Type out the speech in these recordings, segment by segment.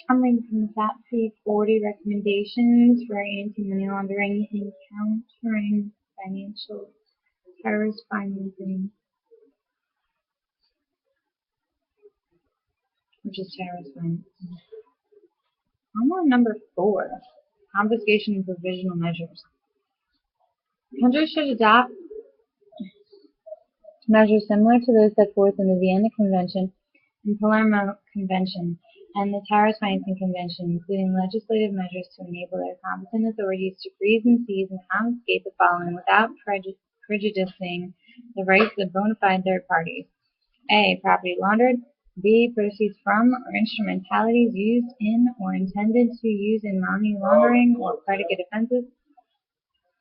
I'm reading from the FATF 40 Recommendations for Anti-Money Laundering and Countering Financial Terrorist Financing, which is terrorist financing. I'm on number 4, confiscation and provisional measures. Countries should adopt measures similar to those set forth in the Vienna Convention and Palermo Convention and the Terrorist Financing Convention, including legislative measures to enable their competent authorities to freeze and seize and confiscate the following without prejudicing the rights of bona fide third parties. A. Property laundered. B. Proceeds from or instrumentalities used in or intended to use in money laundering or predicate offenses.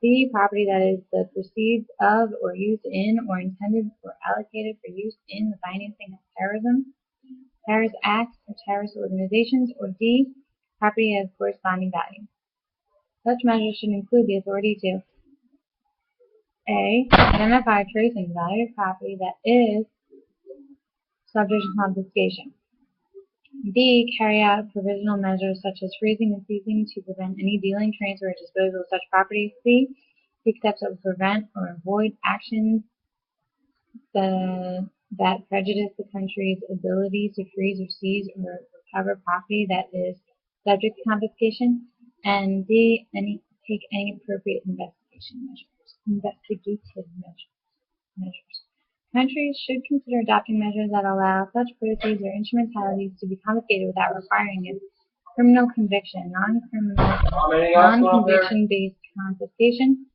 C. Property that is the proceeds of or used in or intended or allocated for use in the financing of terrorism, terrorist acts, or terrorist organizations. Or D. Property of corresponding value. Such measures should include the authority to A. Identify, trace, and value property that is subject to confiscation. B. Carry out provisional measures such as freezing and seizing to prevent any dealing, transfer, or disposal of such property. C. Take steps that will prevent or avoid actions that prejudice the country's ability to freeze or seize or recover property that is subject to confiscation. And D. Take any appropriate investigative measures. Countries should consider adopting measures that allow such proceeds or instrumentalities to be confiscated without requiring a criminal conviction, non-conviction-based confiscation,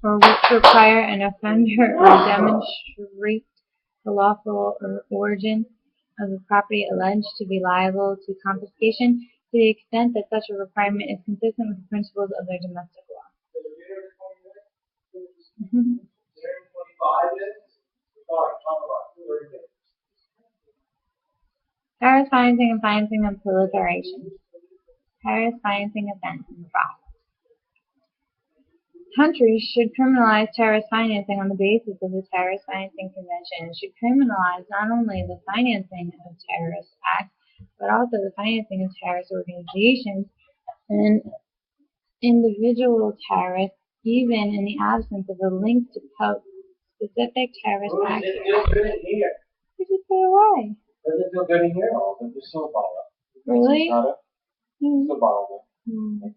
or which require an offender or demonstrate the lawful origin of the property alleged to be liable to confiscation to the extent that such a requirement is consistent with the principles of their domestic law. Terrorist financing and financing of proliferation. Terrorist financing offense and fraud. Countries should criminalize terrorist financing on the basis of the Terrorist Financing Convention and should criminalize not only the financing of terrorist acts, but also the financing of terrorist organizations and individual terrorists, even in the absence of a link to specific terrorist acts. Did you stay away? Does it feel good in here? There's still a bottle. Really? Still a bottle. No.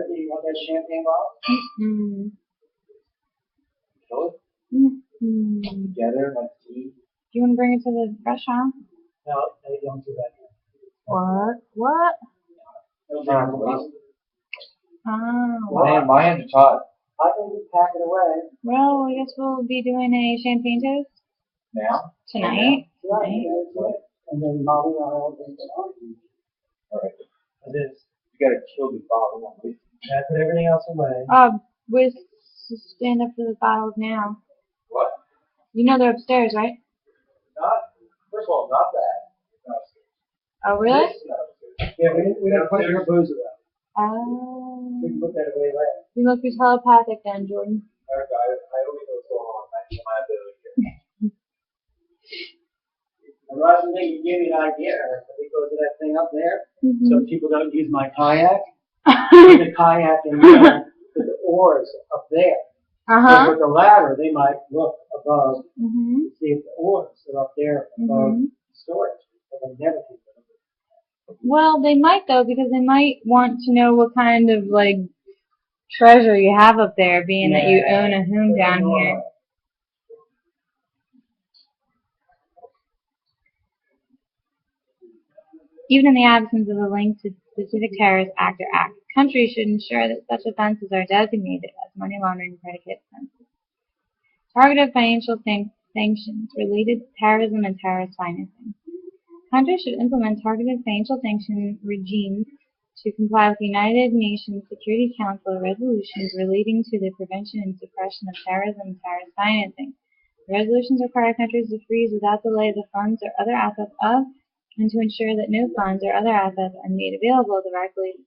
You want that champagne bottle? Together, like tea. Do you want to bring it to the restaurant? No, they don't do that here. What? Oh. My hands are tied. I can just pack it away. Well, I guess we'll be doing a champagne toast. Now? Tonight. And then Mommy and I will drink it on. Alright. It is. You gotta kill the bottle. Put everything else away. We'll stand up for the bottles now. What? You know they're upstairs, right? First of all, not that. Oh, really? Yeah, we gotta put your booze away. Oh. We can put that away later. You must be telepathic then, Jordan. I only know what's going on. I know my ability here. And Russian thing, you gave me an idea because of that thing up there. So people don't use my kayak. Put the kayak in there, put the oars up there. So with the ladder, they might look above to see if the oars are up there above storage. But they never do that. Well, they might though, because they might want to know what kind of treasure you have up there, being that you own a home down here. Even in the absence of a link to specific terrorist act or act, countries should ensure that such offenses are designated as money laundering predicate offenses. Targeted financial sanctions related to terrorism and terrorist financing. Countries should implement targeted financial sanction regimes to comply with United Nations Security Council resolutions relating to the prevention and suppression of terrorism and terrorist financing. The resolutions require countries to freeze without delay the funds or other assets of, and to ensure that no funds or other assets are made available directly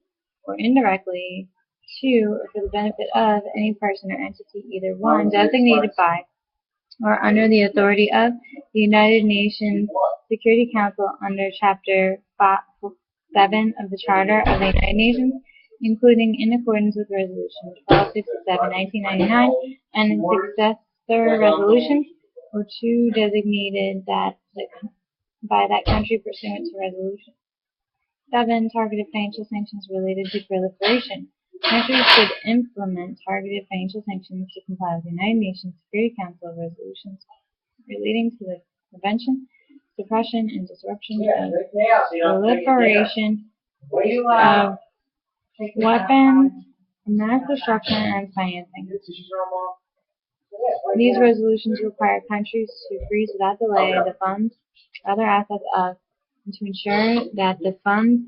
or indirectly to or for the benefit of any person or entity, either one, designated by or under the authority of the United Nations Security Council under Chapter 7 of the Charter of the United Nations, including in accordance with Resolution 1267, 1999, and its successor resolutions, or two designated by that country pursuant to resolution. 7. Targeted financial sanctions related to proliferation. Countries should implement targeted financial sanctions to comply with the United Nations Security Council resolutions relating to the prevention, suppression, and disruption of proliferation of weapons, mass destruction, and financing. These resolutions require countries to freeze without delay the funds or other assets of, and to ensure that the funds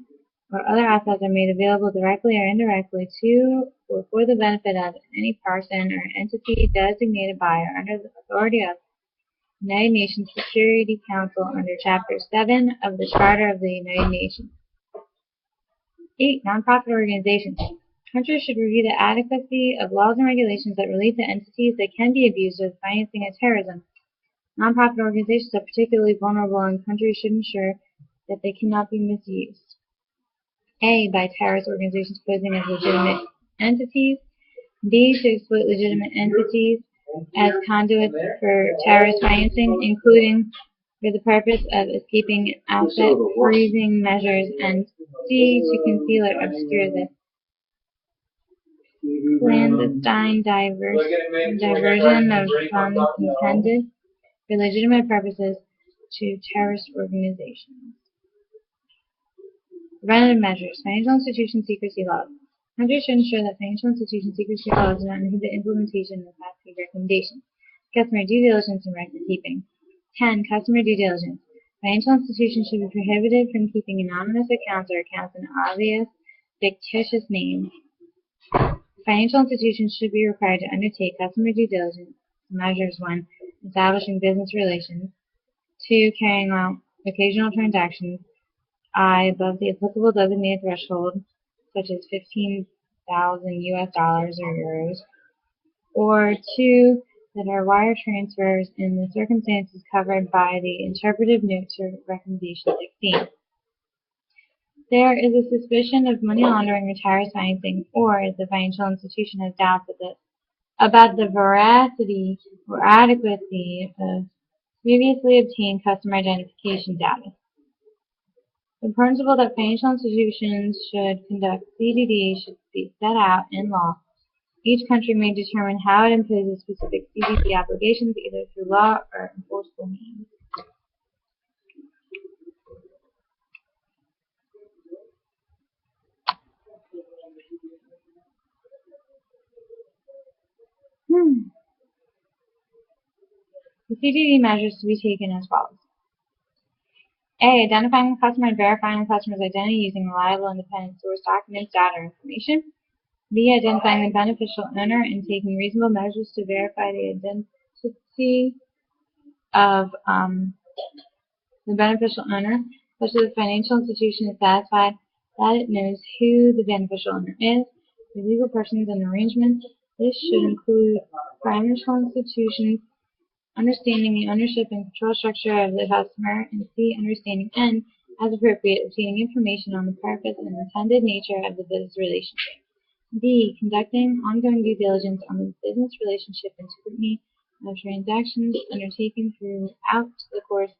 or other assets are made available directly or indirectly to or for the benefit of any person or entity designated by or under the authority of the United Nations Security Council under Chapter 7 of the Charter of the United Nations. 8. Nonprofit organizations. Countries should review the adequacy of laws and regulations that relate to entities that can be abused as financing of terrorism. Nonprofit organizations are particularly vulnerable, and countries should ensure that they cannot be misused. A. By terrorist organizations posing as legitimate entities. B. To exploit legitimate entities as conduits for terrorist financing, including for the purpose of escaping asset freezing measures, and C. To conceal or obscure the clandestine diversion of funds intended for legitimate purposes to terrorist organizations. Preventative measures. Financial institution secrecy laws. Countries should ensure that financial institution secrecy laws do not inhibit implementation of FATF Recommendations. Customer due diligence and record keeping. 10. Customer due diligence. Financial institutions should be prohibited from keeping anonymous accounts or accounts in obvious, fictitious names. Financial institutions should be required to undertake customer due diligence measures when establishing business relations. 2. Carrying out occasional transactions above the applicable designated threshold, such as $15,000 US dollars or euros, or 2. That are wire transfers in the circumstances covered by the interpretive note to Recommendation 16. There is a suspicion of money laundering or terrorist financing, or the financial institution has doubts about the veracity or adequacy of previously obtained customer identification data. The principle that financial institutions should conduct CDD should be set out in law. Each country may determine how it imposes specific CDD obligations, either through law or enforceable means. The CDD measures to be taken as follows. A. Identifying the customer and verifying the customer's identity using reliable independent source documents, data, or information. B. Identifying the beneficial owner and taking reasonable measures to verify the identity of the beneficial owner, such that the financial institution is satisfied that it knows who the beneficial owner is, the legal persons and arrangements. This should include financial institutions understanding the ownership and control structure of the customer, and C. Understanding and, as appropriate, obtaining information on the purpose and intended nature of the business relationship. D. Conducting ongoing due diligence on the business relationship and scrutiny of transactions undertaken throughout the course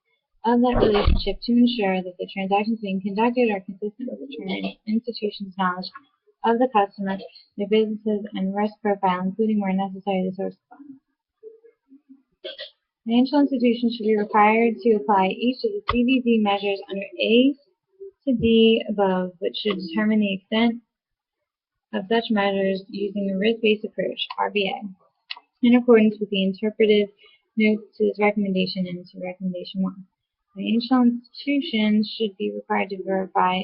of that relationship to ensure that the transactions being conducted are consistent with the institution's knowledge of the customer, their businesses, and risk profile, including where necessary the source of funds. Financial institutions should be required to apply each of the CDD measures under A to D above, but should determine the extent of such measures using a risk-based approach, RBA, in accordance with the interpretive notes to this recommendation and to Recommendation 1. Financial institutions should be required to verify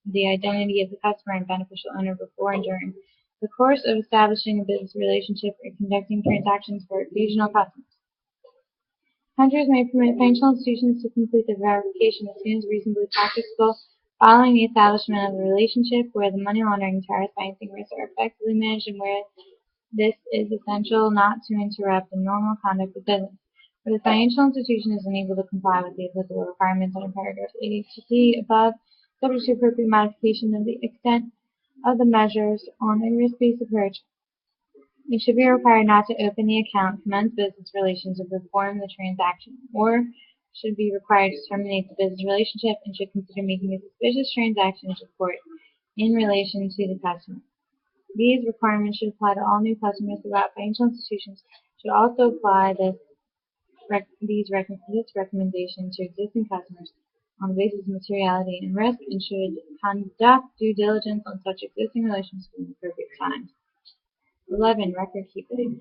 the identity of the customer and beneficial owner before and during the course of establishing a business relationship or conducting transactions for occasional customers. Countries may permit financial institutions to complete the verification as soon as reasonably practicable following the establishment of a relationship where the money laundering and terrorist financing risks are effectively managed and where this is essential not to interrupt the normal conduct of business. where the financial institution is unable to comply with the applicable requirements under paragraph A to C above, subject to appropriate modification of the extent of the measures on a risk-based approach. It should be required not to open the account, commence business relations, or perform the transaction, or should be required to terminate the business relationship and should consider making a suspicious transaction report in relation to the customer. These requirements should apply to all new customers throughout financial institutions. Should also apply this recommendation to existing customers on the basis of materiality and risk, and should conduct due diligence on such existing relationships in the appropriate times. 11. Record keeping.